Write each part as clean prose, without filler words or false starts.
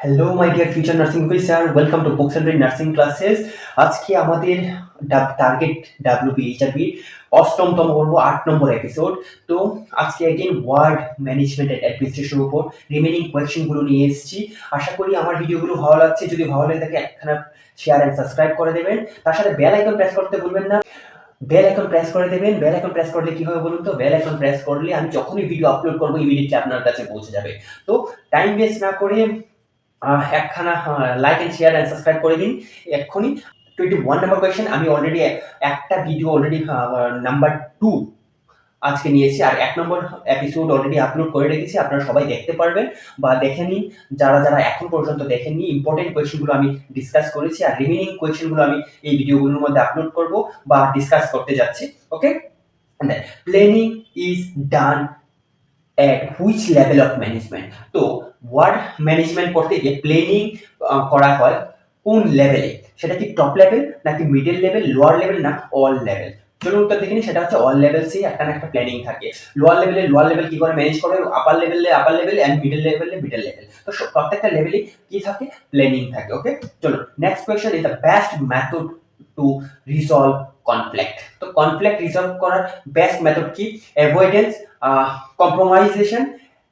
Hello my dear future nursing officer, welcome to books and nursing classes. আজকে আমাদের target ডাব্লিউবিএইচআরবি অষ্টমতম পর্ব 8 নম্বর episode. তো আজকে again ward management and administration উপর remaining কোয়েশ্চেনগুলো নিয়ে এসেছি। আশা করি আমার ভিডিওগুলো ভালো লাগছে। যদি ভালো লাগে থাকে একখানা শেয়ার এন্ড সাবস্ক্রাইব করে দেবেন। তার সাথে বেল আইকন প্রেস করতে ভুলবেন না। বেল আইকন প্রেস করে দেবেন। বেল আইকন প্রেস করলে কি হবে বলুন তো? বেল আইকন প্রেস করলে আমি যখনই ভিডিও আপলোড করবো ইমিডিয়েটলি আপনার কাছে পৌঁছে যাবে। তো টাইম ওয়েস্ট না করে একখানা like and share and subscribe করে দিন এক্ষুনি। 21 নম্বর কোয়েশ্চেন আমি অলরেডি একটা ভিডিও নাম্বার 2 আজকে নিয়েছি, আর 1 নম্বর এপিসোড অলরেডি আপলোড করে রেখেছি। আপনারা সবাই দেখতে পারবেন বা দেখে নিন। যারা যারা এখন পর্যন্ত দেখেননি, ইম্পর্টেন্ট কোয়েশ্চেনগুলো আমি ডিসকাস করেছি, আর রিমেনিং কোয়েশ্চেনগুলো আমি এই ভিডিওগুলোর মধ্যে আপলোড করব বা ডিসকাস করতে যাচ্ছি। Okay, planning is done at which level of management? তো ওয়ার্ড ম্যানেজমেন্ট করতে গিয়ে প্ল্যানিং করা হয় কোন লেভেলে? সেটা কি টপ লেভেল নাকি মিডল লেভেল, লোয়ার লেভেল না অল লেভেল? চলুন উত্তর দেখে নিই। সেটা হচ্ছে অল লেভেলসই একটা না একটা প্ল্যানিং থাকে। লোয়ার লেভেল কি করে ম্যানেজ করে, upper level and middle level. তো প্রত্যেকটা লেভেলে কি থাকে? প্ল্যানিং থাকে। ওকে, চলুন next question is the best method to resolve conflict. তো কনফ্লিক্ট রিসলভ করার বেস্ট মেথড কি? অ্যাভয়েডেন্স, কম্প্রোমাইজেশন,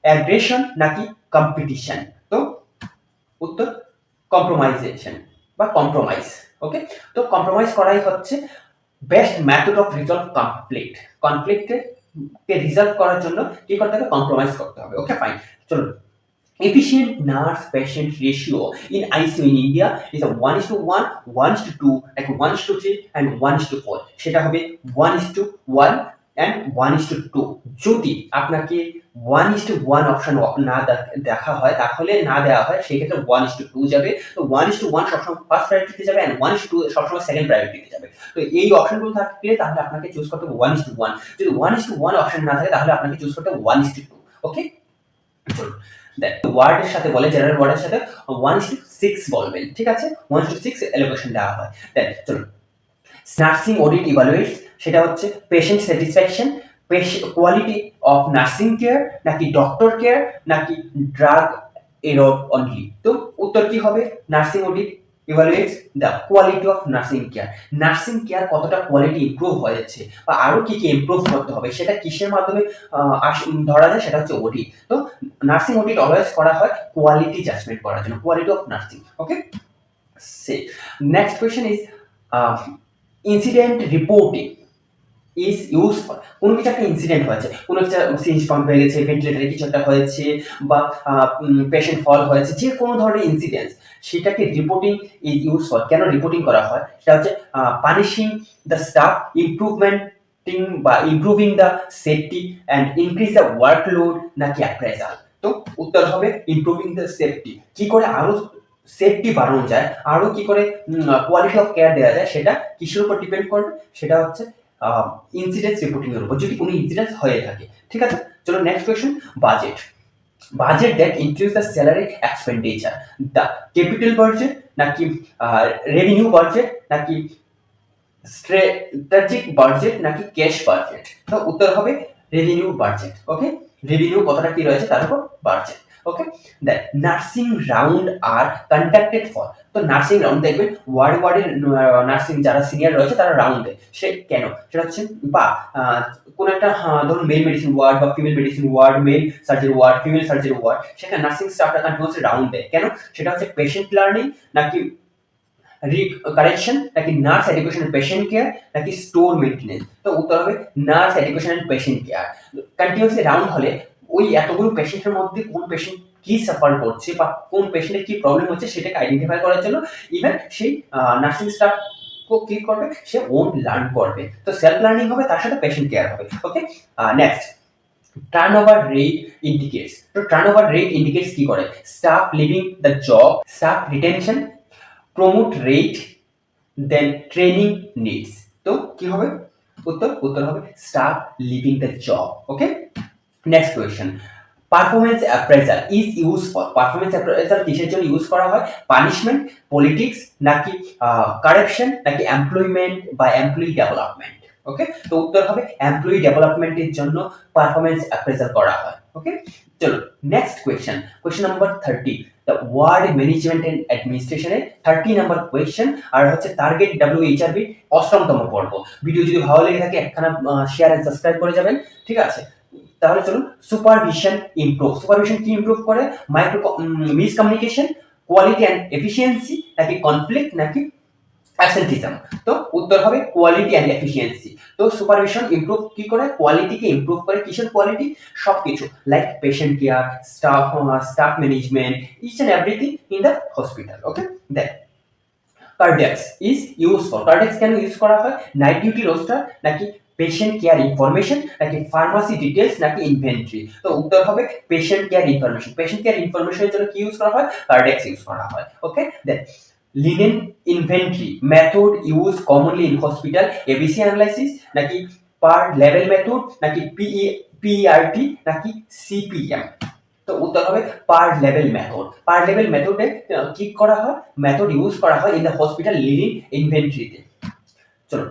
অ্যাগ্রেশন নাকি কম্পিটিশন? তো উত্তর কম্প্রোমাইজেশন বা কম্প্রোমাইজ। ওকে, তো কম্প্রোমাইজ করাই হচ্ছে বেস্ট মেথড অফ রিজলভ কনফ্লিক্টকে রিজলভ করার জন্য কি করতে হবে? কম্প্রোমাইজ করতে হবে। ওকে ফাইন, চলুন। Efficient nurse-patient ratio in ICU in India is a 1:1, 1:2, like 1:3 and 1:4. সেটা হবে 1:1 and 1:2। যদি আপনাকে 1:1 অপশন না দেখা হয়, তাহলে না দেওয়া হয়, সেক্ষেত্রে 1:2 যাবে। তো 1:1 সবসময় ফার্স্ট প্রায়োরিটিতে যাবে and 1:2 সবসময় সেকেন্ড প্রায়োরিটিতে যাবে। তো এই অপশনগুলো থাকলে তাহলে আপনাকে চুজ করতে হবে 1:1। যদি 1:1 অপশন না থাকে তাহলে আপনাকে চুজ করতে হবে 1:2। ওকে, চলুন। ওয়ার্ডের সাথে বলে, জেনারেল ওয়ার্ডের সাথে 1:6 বলবেন। ঠিক আছে, 1:6 অ্যালোকেশন দেওয়া হয়। দেন চলুন, নার্সিং অডিট ইভালুয়েটস, সেটা হচ্ছে patient satisfaction, quality of nursing care নাকি ডক্টর কেয়ার নাকি ড্রাগ এরর অনলি? তো উত্তর কি হবে? Nursing audit evaluates the quality of nursing care. Nursing care কতটা কোয়ালিটি ইমপ্রুভ হয়েছে বা আরো কি কি ইমপ্রুভ করতে হবে সেটা কিসের মাধ্যমে ধরা যায়? সেটা হচ্ছে অডিট। তো নার্সিং অডিট অলওয়েজ করা হয় কোয়ালিটি জাজমেন্ট করার জন্য, quality of nursing. Okay, say next question is incident reporting is useful. কোনো কিছু একটা ইনসিডেন্ট হয়েছে, কোনো একটা সিরিঞ্জ পাম্প হয়ে গেছে, ভেন্টিলেটারে কিছু একটা হয়েছে, বা পেশেন্ট ফল হয়েছে, যে কোনো ধরনের ইনসিডেন্ট, সেটাকে রিপোর্টিং ইজ ইউজফুল। কেন রিপোর্টিং করা হয়? সেটা হচ্ছে punishing the staff, improving the safety and increase the workload নাকি অ্যাপ্রেজাল? তো উত্তর হবে ইমপ্রুভিং দ্য সেফটি। কি করে আরো সেফটি বাড়ানো যায়, আরো কি করে কোয়ালিটি অফ কেয়ার দেওয়া যায়, সেটা কিসের উপর ডিপেন্ড করবে? সেটা হচ্ছে ইনসিডেন্স রিপোর্টিং এর উপর, যদি কোনো ইনসিডেন্স হয়ে থাকে। ঠিক আছে, চলো next question. Budget that includes the salary expenditure, the capital budget নাকি রেভিনিউ বাজেট নাকি স্ট্র্যাটেজিক বাজেট নাকি ক্যাশ বাজেট? তো উত্তর হবে রেভিনিউ বাজেট। ওকে, রেভিনিউ কতটা কি রয়েছে তার উপর budget. Okay, then nursing round are conducted for. তো নার্সিং রাউন্ড দেখবেন ওয়ার্ডের নার্সিং যারা সিনিয়র রয়েছে তারা রাউন্ড দেয়। সে কেন? সেটা হচ্ছে বা কোন একটা ধরুন মেল মেডিসিন ওয়ার্ড বা female medicine ward, male surgery ward, female surgery ward, সেখানে নার্সিং স্টাফরা কন্টিনিউয়াসলি রাউন্ড দেয়। কেন? সেটা হচ্ছে পেশেন্ট লার্নিং নাকি কারেকশন নাকি নার্স এডুকেশন পেশেন্ট কেয়ার নাকি স্টোর মেইনটেনেন্স? তো উত্তর হবে nurse education and patient care. Continuously round হলে ওই এতগুলো পেশেন্টের মধ্যে কোন পেশেন্ট কি সাফার করছে বা কোন পেশেন্টের কি প্রবলেম হচ্ছে সেটাকে আইডেন্টিফাই করার জন্য ইভেন সেই নার্সিং স্টাফ কি করবে? সে ওন লার্ন করবে। তো সেলফ লার্নিং হবে, তার সাথে পেশেন্ট কেয়ার হবে। Okay, next, turnover rate indicates. তো টার্নওভার রেট ইন্ডিকেটস কি করে? Staff leaving the job, staff retention, promote rate, then training needs. তো কি হবে উত্তর হবে staff leaving the job. Okay, next question, performance appraisal is use for. Performance appraisal কিসের জন্য ইউজ করা হয়? পানিশমেন্ট, পলিটিক্স নাকি কারেকশন নাকি এমপ্লয়মেন্ট বা এমপ্লয়ি ডেভেলপমেন্ট? ওকে, তো উত্তর হবে এমপ্লয়ি ডেভেলপমেন্টের জন্য পারফরমেন্স অ্যাপ্রেজাল করা হয়। ওকে, চলো next question number 30, the word management and অ্যাডমিনিস্ট্রেশনের 30 নাম্বার কোয়েশ্চেন, আর হচ্ছে টার্গেট WHRB অষ্টমতম পর্ব। ভিডিও যদি ভালো লেগে থাকে একখানা শেয়ার এন্ড সাবস্ক্রাইব করে যাবেন, ঠিক আছে? তাহলে চলুন, সুপারভিশন কি ইমপ্রুভ করে? মিসকমিউনিকেশন, কোয়ালিটি অ্যান্ড এফিসিয়েন্সি, নাকি কনফ্লিক্ট, নাকি অ্যাবসেন্টিজম? তো উত্তর হবে কোয়ালিটি অ্যান্ড এফিসিয়েন্সি। তো সুপারভিশন ইমপ্রুভ কি করে? কোয়ালিটিকে ইমপ্রুভ করে। কিসের কোয়ালিটি? সবকিছু, like patient care, staff management, each and everything in the hospital. Okay, then kardex কেন ইউজ করা হয়? নাইট ডিউটি রোস্টার, নাকি পেশেন্ট কেয়ার ইনফরমেশন, নাকি ফার্মাসি ডিটেলস, নাকি ইনভেন্টরি? তো উত্তর হবে patient care information. Patient care ইনফরমেশনের জন্য কি ইউজ করা হয়? কার্ডেক্স ইউজ করা হয়। Okay, then linen inventory method use commonly in hospital, ABC analysis, নাকি পার লেভেল মেথড, নাকি পিইআরটি, নাকি সিপিএম? তো উত্তর হবে par level method. Par level মেথডে কি করা হয়? মেথড ইউজ করা হয় ইন দ্য হসপিটাল লিনিং ইনভেন্টরিতে। চলো,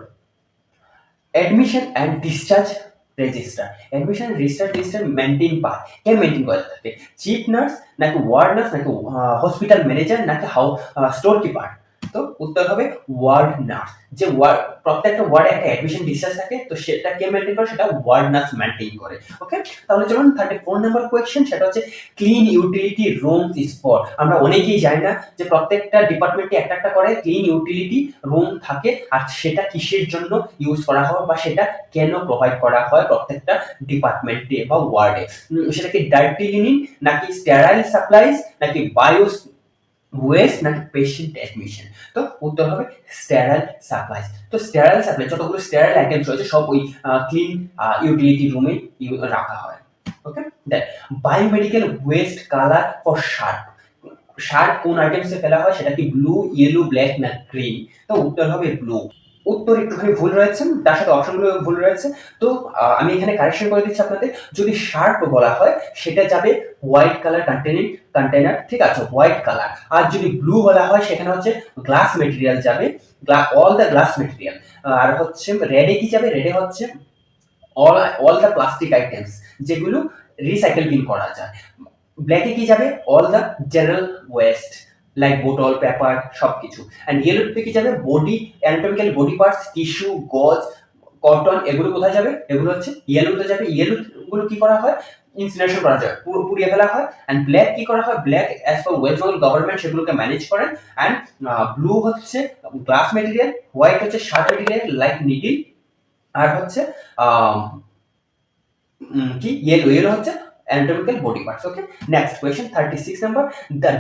admission and discharge register. Admission register maintain পায়, কে মেনটেন করে থাকে? চিফ নার্স, নাকি ওয়ার্ড নার্স, নাকি হসপিটাল ম্যানেজার, নাকি স্টোর কিপার? তো উত্তর হবে ওয়ার্ড নার্স। যে প্রত্যেকটা ওয়ার্ডে একটা অ্যাডমিশন ডিসচার্জ থাকে, তো সেটা কে মেনটেন করে? সেটা ওয়ার্ড নার্স মেনটেন করে। ওকে, তাহলে চলুন 34 নাম্বার কোয়েশ্চেন, সেটা হচ্ছে clean utility rooms is for. আমরা অনেকেই জানি না যে প্রত্যেকটা ডিপার্টমেন্টে একটা একটা করে ক্লিন ইউটিলিটি রুম থাকে, আর সেটা কিসের জন্য ইউজ করা হয় বা সেটা কেন প্রোভাইড করা হয় প্রত্যেকটা ডিপার্টমেন্টে বা ওয়ার্ডে? সেটা কি ডার্টি লিনিং, নাকি স্টেরাইল সাপ্লাইজ, নাকি বায়োস ওয়েস্ট, নাকি পেশেন্ট অ্যাডমিশন? তো উত্তর হবে স্টেরাইল সাপ্লাইজ। তো স্টেরাইল সাপ্লাই, যতগুলো স্টেরাইল আইটেমস রয়েছে সব ওই ক্লিন ইউটিলিটি রুমে রাখা হয়। Okay, then biomedical waste colour for sharp কোন আইটেমসে ফেলা হয়? সেটা কি ব্লু, ইয়েলো, ব্ল্যাক, না গ্রিন? তো উত্তর হবে ব্লু। উত্তর একটুখানি ভুল রয়েছে, তার সাথে অপশনগুলো ভুল রয়েছে। তো আমি এখানে কারেকশন করে দিচ্ছি আপনাদের। যদি শার্ট বলা হয় সেটা যাবে হোয়াইট কালার কন্টেনার, ঠিক আছে, হোয়াইট কালার। আর যদি ব্লু বলা হয় সেখানে হচ্ছে গ্লাস মেটেরিয়াল যাবে, অল দ্য গ্লাস মেটেরিয়াল। আর হচ্ছে রেডে কি যাবে? রেডে হচ্ছে অল দ্য প্লাস্টিক আইটেমস যেগুলো রিসাইকেল বিন করা যায়। ব্ল্যাকে কি যাবে? All the general West, like বোতল, পেপার, সবকিছু। অ্যান্ড ইয়েলোতে কি যাবে? Body, anatomical body parts, tissue, গজ, কটন, এগুলো কোথায় যাবে? এগুলো হচ্ছে ইয়েলোতে যাবে। ইয়েলো গুলো কি করা হয়? ইনসিনারেশন করা যায়, পুড়িয়ে ফেলা হয়। অ্যান্ড ব্ল্যাক কি করা হয়? Black as per West Bengal government সেগুলোকে ম্যানেজ করেন। অ্যান্ড ব্লু হচ্ছে গ্লাস মেটেরিয়াল, হোয়াইট হচ্ছে শার্ট মেটেরিয়াল লাইক নিডিল, আর হচ্ছে কি ইয়েলো হচ্ছে anatomical body parts. Okay, next question 36 number, the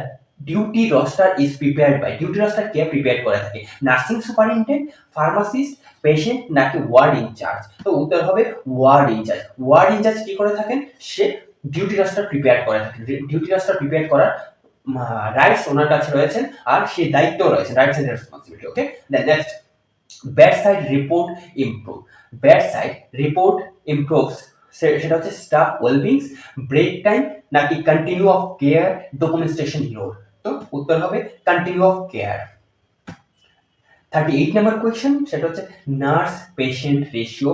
duty roster is prepared by, duty roster K prepare করে থাকে? Nursing superintendent, pharmacist, patient, নাকি word in charge? তো উত্তর হবে ওয়ার্ড ইনচার্জ। ওয়ার্ড ইনচার্জ কি করে থাকেন? সে ডিউটি রোস্টার প্রিপেয়ার করে থাকেন। ডিউটি রোস্টার প্রিপেয়ার করার রাইটস ওনার কাছে রয়েছেন, আর সেই দায়িত্ব রয়েছে, rights and responsibility. Okay, then next, bedside report improve. Bedside report improves, সেটা হচ্ছে স্টাফ ওয়েলবিংস, ব্রেক টাইম, নাকি কন্টিনিউ অফ কেয়ার, ডকুমেন্টেশন হিরোর? তো উত্তর হবে continue of care. 38 number question, সেটা হচ্ছে nurse patient ratio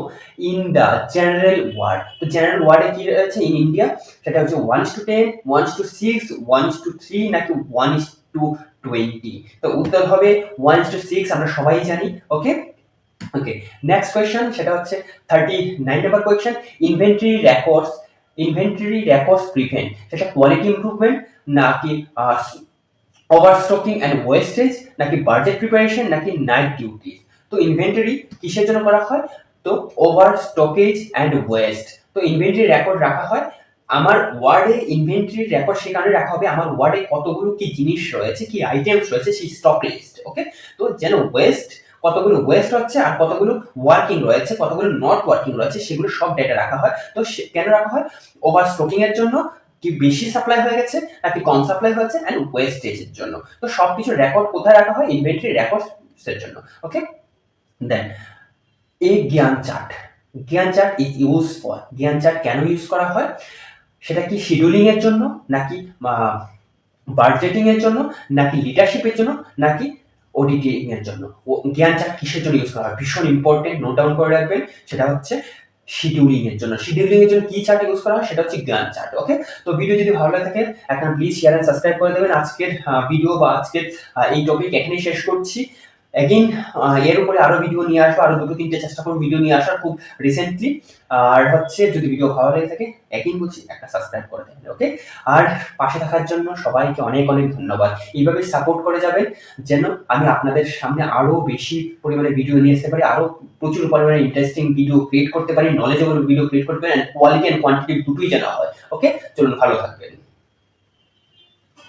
in the general ward. তো জেনারেল ওয়ার্ডে কি রয়েছে ইন ইন্ডিয়া? সেটা হচ্ছে 1:10, 1:6, 1:3, নাকি 1:20? তো উত্তর হবে 1:6, আমরা সবাই জানি। ওকে, ওকে, নেক্সট কোয়েশ্চেন, সেটা হচ্ছে 39 number question, inventory records prevent, সেটা কোয়ালিটি ইমপ্রুভমেন্ট, নাকি ওভারস্টকিং অ্যান্ড ওয়েস্টেজ, নাকি বাজেট প্রিপারেশন, নাকি নাইট ডিউটি? তো ইনভেন্টরি কিসের জন্য করা হয়? তো ওভার স্টকেজ অ্যান্ড ওয়েস্ট। তো ইনভেন্টরি রেকর্ড রাখা হয় আমার ওয়ার্ডে। ইনভেন্টরি রেকর্ড সেখানে রাখা হবে আমার ওয়ার্ডে কতগুলো কি জিনিস রয়েছে, কি আইটেমস রয়েছে, সেই স্টক লিস্ট। ওকে, তো যেন কতগুলো ওয়েস্ট হচ্ছে আর কতগুলো ওয়ার্কিং রয়েছে, কতগুলো নট ওয়ার্কিং রয়েছে, সেগুলো সব ডেটা রাখা হয়। তো কেন রাখা হয়? ওভার স্টকিং এর জন্য, কি বেশি সাপ্লাই হয়ে গেছে নাকি কম সাপ্লাই হয়েছে, এন্ড ওয়েস্টেজের জন্য। তো সবকিছু রেকর্ড কোথায় রাখা হয়? ইনভেন্টরি রেকর্ডস এর জন্য। ওকে, দেন জ্ঞান চার্ট ইজ ইউজ ফর। জ্ঞান চার্ট কেন ইউজ করা হয়? সেটা কি শিডিউলিং এর জন্য, নাকি বাজেটিং এর জন্য, নাকি লিডারশিপের জন্য, নাকি অডিটিং এর জন্য? জ্ঞান চার্ট কিসের জন্য ইউজ করা হয়? ভীষণ ইম্পর্টেন্ট, নোট ডাউন করে রাখবেন। সেটা হচ্ছে শিডিউলিং এর জন্য। শিডিউলিং এর জন্য কি চার্ট ইউজ করা হয় সেটা হচ্ছে গ্যান্ট চার্ট। ওকে, তো ভিডিও যদি ভালো লাগে থাকে একটা প্লিজ শেয়ার এন্ড সাবস্ক্রাইব করে দেবেন। আজকের ভিডিও বা আজকের এই টপিক এখানেই শেষ করছি। এগেইন এর উপরে আরো ভিডিও নিয়ে আসবো, আরো 2-3টে চেষ্টা করবো ভিডিও নিয়ে আসার খুব রিসেন্টলি। আর হচ্ছে যদি ভিডিও ভালো লেগে থাকে এগেইন বলছি একটা সাবস্ক্রাইব করে দেবেন। ওকে, আর পাশে থাকার জন্য সবাইকে অনেক অনেক ধন্যবাদ। এইভাবে সাপোর্ট করে যাবেন যেন আমি আপনাদের সামনে আরো বেশি পরিমাণে ভিডিও নিয়ে আসতে পারি, আরো প্রচুর পরিমাণে ইন্টারেস্টিং ভিডিও ক্রিয়েট করতে পারি, নলেজেবল ভিডিও ক্রিয়েট করতে পারি, কোয়ালিটি এন্ড কোয়ান্টিটি দুটোই যেন হয়। ওকে, চলুন ভালো থাকবেন।